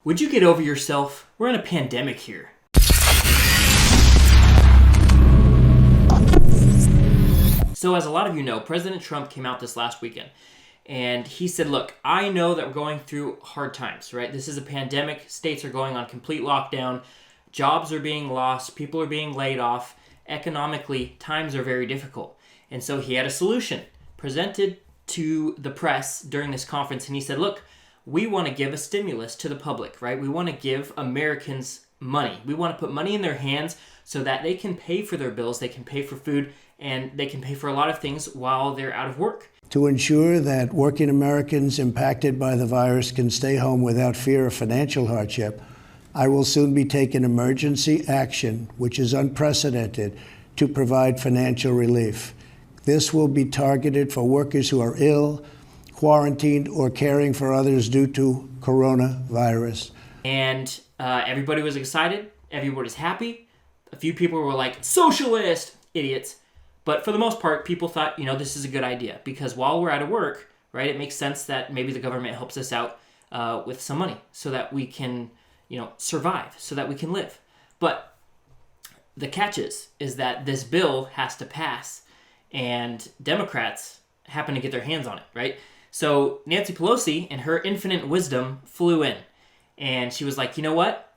Would you get over yourself? We're in a pandemic here. So as a lot of you know, President Trump came out this last weekend and he said, look, I know that we're going through hard times, right? This is a pandemic. States are going on complete lockdown. Jobs are being lost. People are being laid off. Economically, times are very difficult. And so he had a solution presented to the press during this conference. And he said, look, we want to give a stimulus to the public, right? We want to give Americans money. We want to put money in their hands so that they can pay for their bills, they can pay for food, and they can pay for a lot of things while they're out of work. To ensure that working Americans impacted by the virus can stay home without fear of financial hardship, I will soon be taking emergency action, which is unprecedented, to provide financial relief. This will be targeted for workers who are ill, quarantined, or caring for others due to coronavirus. And everybody was excited. Everybody's happy. A few people were like, socialist, idiots. But for the most part, people thought, this is a good idea because while we're out of work, right, it makes sense that maybe the government helps us out with some money so that we can, survive, so that we can live. But the catch is that this bill has to pass and Democrats happen to get their hands on it, right? So Nancy Pelosi, in her infinite wisdom, flew in and she was like, you know what?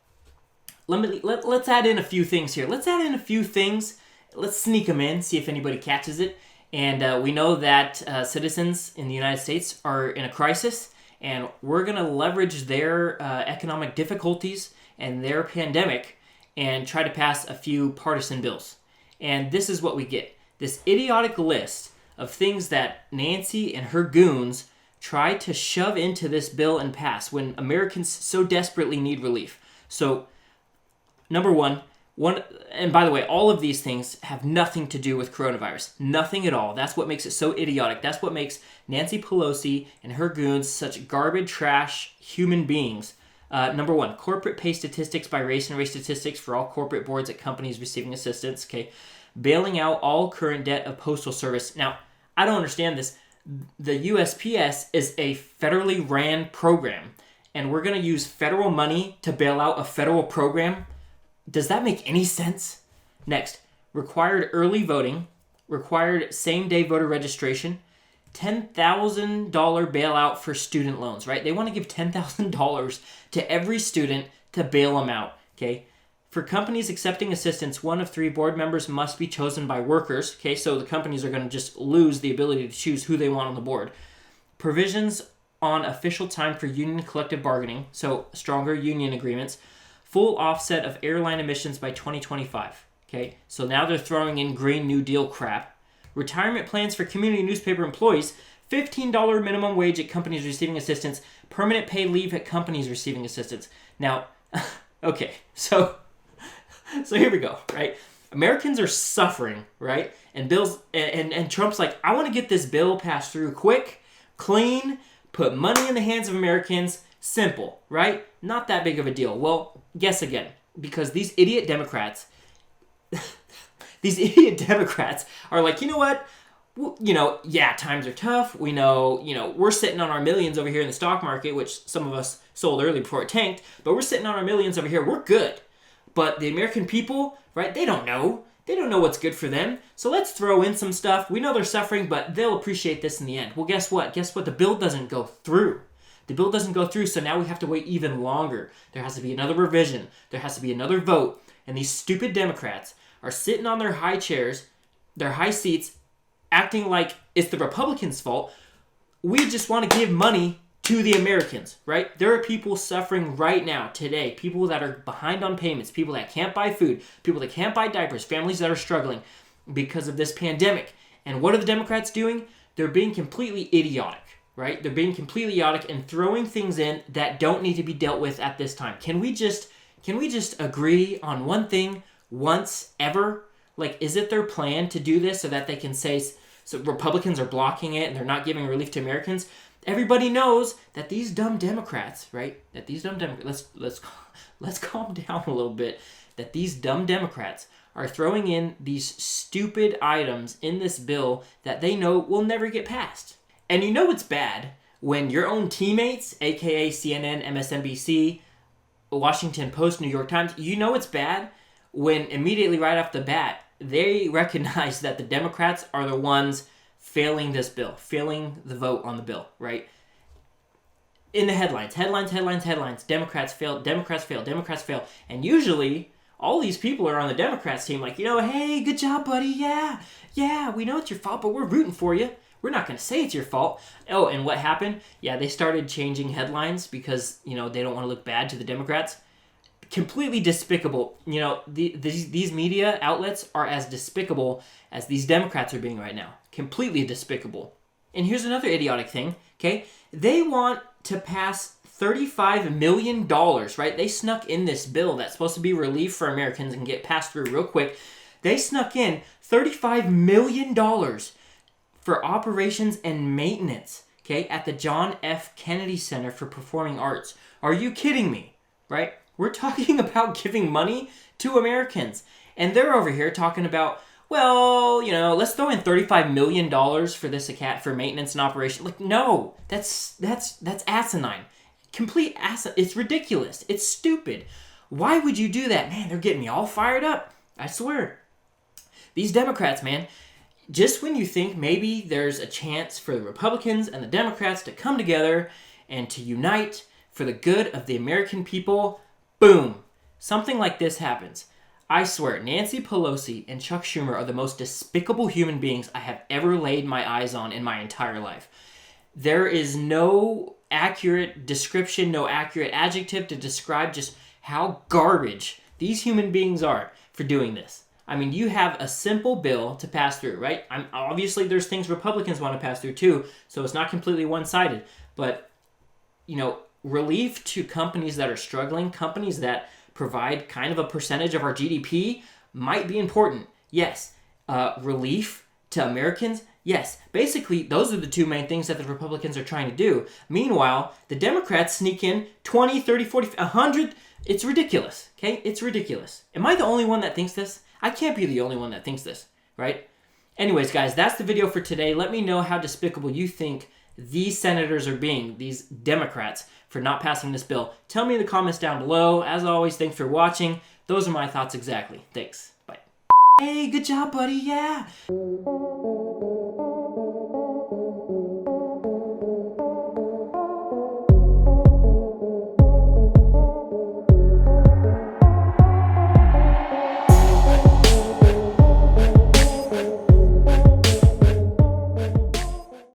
Let's add in a few things here. Let's add in a few things. Let's sneak them in, see if anybody catches it. And we know that citizens in the United States are in a crisis, and we're going to leverage their economic difficulties and their pandemic and try to pass a few partisan bills. And this is what we get. This idiotic list of things that Nancy and her goons try to shove into this bill and pass when Americans so desperately need relief. So, number one, and by the way, all of these things have nothing to do with coronavirus. Nothing at all. That's what makes it so idiotic. That's what makes Nancy Pelosi and her goons such garbage, trash human beings. Number one, corporate pay statistics by race and race statistics for all corporate boards at companies receiving assistance. Okay, bailing out all current debt of postal service. Now, I don't understand this. The USPS is a federally ran program, and we're going to use federal money to bail out a federal program. Does that make any sense? Next, required early voting, required same-day voter registration, $10,000 bailout for student loans, right? They want to give $10,000 to every student to bail them out, okay? For companies accepting assistance, 1 of 3 board members must be chosen by workers, okay? So the companies are going to just lose the ability to choose who they want on the board. Provisions on official time for union collective bargaining, so stronger union agreements. Full offset of airline emissions by 2025. Okay, so now they're throwing in Green New Deal crap. Retirement plans for community newspaper employees. $15 minimum wage at companies receiving assistance. Permanent paid leave at companies receiving assistance. Now, okay, so here we go, right? Americans are suffering, right? And bills and Trump's like, I want to get this bill passed through quick, clean, put money in the hands of Americans. Simple, right? Not that big of a deal. Well, guess again, because these idiot Democrats, are like, you know what? Yeah, times are tough. We know, we're sitting on our millions over here in the stock market, which some of us sold early before it tanked, but we're sitting on our millions over here. We're good. But the American people, right, they don't know. They don't know what's good for them. So let's throw in some stuff. We know they're suffering, but they'll appreciate this in the end. Well, guess what? The bill doesn't go through. The bill doesn't go through, so now we have to wait even longer. There has to be another revision. There has to be another vote. And these stupid Democrats are sitting on their high chairs, their high seats, acting like it's the Republicans' fault. We just want to give money to the Americans, right? There are people suffering right now, today. People that are behind on payments, people that can't buy food, people that can't buy diapers, families that are struggling because of this pandemic. And what are the Democrats doing? They're being completely idiotic. Right? They're being completely idiotic and throwing things in that don't need to be dealt with at this time. Can we just agree on one thing once ever? Like, is it their plan to do this so that they can say, so Republicans are blocking it and they're not giving relief to Americans? Everybody knows that these dumb Democrats, right? Let's calm down a little bit. That these dumb Democrats are throwing in these stupid items in this bill that they know will never get passed. And it's bad when your own teammates, aka CNN, MSNBC, Washington Post, New York Times, you know it's bad when immediately right off the bat, they recognize that the Democrats are the ones failing this bill, failing the vote on the bill, right? In the headlines, Democrats fail, Democrats fail, Democrats fail. And usually, all these people are on the Democrats team like, hey, good job, buddy, yeah, we know it's your fault, but we're rooting for you. We're not going to say it's your fault. Oh, and what happened? Yeah, they started changing headlines because, they don't want to look bad to the Democrats. Completely despicable. These media outlets are as despicable as these Democrats are being right now. Completely despicable. And here's another idiotic thing, okay? They want to pass $35 million, right? They snuck in this bill that's supposed to be relief for Americans and get passed through real quick. They snuck in $35 million for operations and maintenance, okay, at the John F. Kennedy Center for Performing Arts. Are you kidding me, right? We're talking about giving money to Americans. And they're over here talking about, well, let's throw in $35 million for this for maintenance and operation. Like, no, that's asinine. Complete asinine. It's ridiculous. It's stupid. Why would you do that? Man, they're getting me all fired up. I swear. These Democrats, man, just when you think maybe there's a chance for the Republicans and the Democrats to come together and to unite for the good of the American people, boom, something like this happens. I swear, Nancy Pelosi and Chuck Schumer are the most despicable human beings I have ever laid my eyes on in my entire life. There is no accurate description, no accurate adjective to describe just how garbage these human beings are for doing this. I mean, you have a simple bill to pass through, right? Obviously, there's things Republicans want to pass through too, so it's not completely one-sided. But, relief to companies that are struggling, companies that provide kind of a percentage of our GDP might be important. Yes. Relief to Americans? Yes. Basically, those are the two main things that the Republicans are trying to do. Meanwhile, the Democrats sneak in 20, 30, 40, 100. It's ridiculous, okay? It's ridiculous. Am I the only one that thinks this? I can't be the only one that thinks this, right? Anyways, guys, that's the video for today. Let me know how despicable you think these senators are being, these Democrats, for not passing this bill. Tell me in the comments down below. As always, thanks for watching. Those are my thoughts exactly. Thanks. Bye. Hey, good job, buddy. Yeah.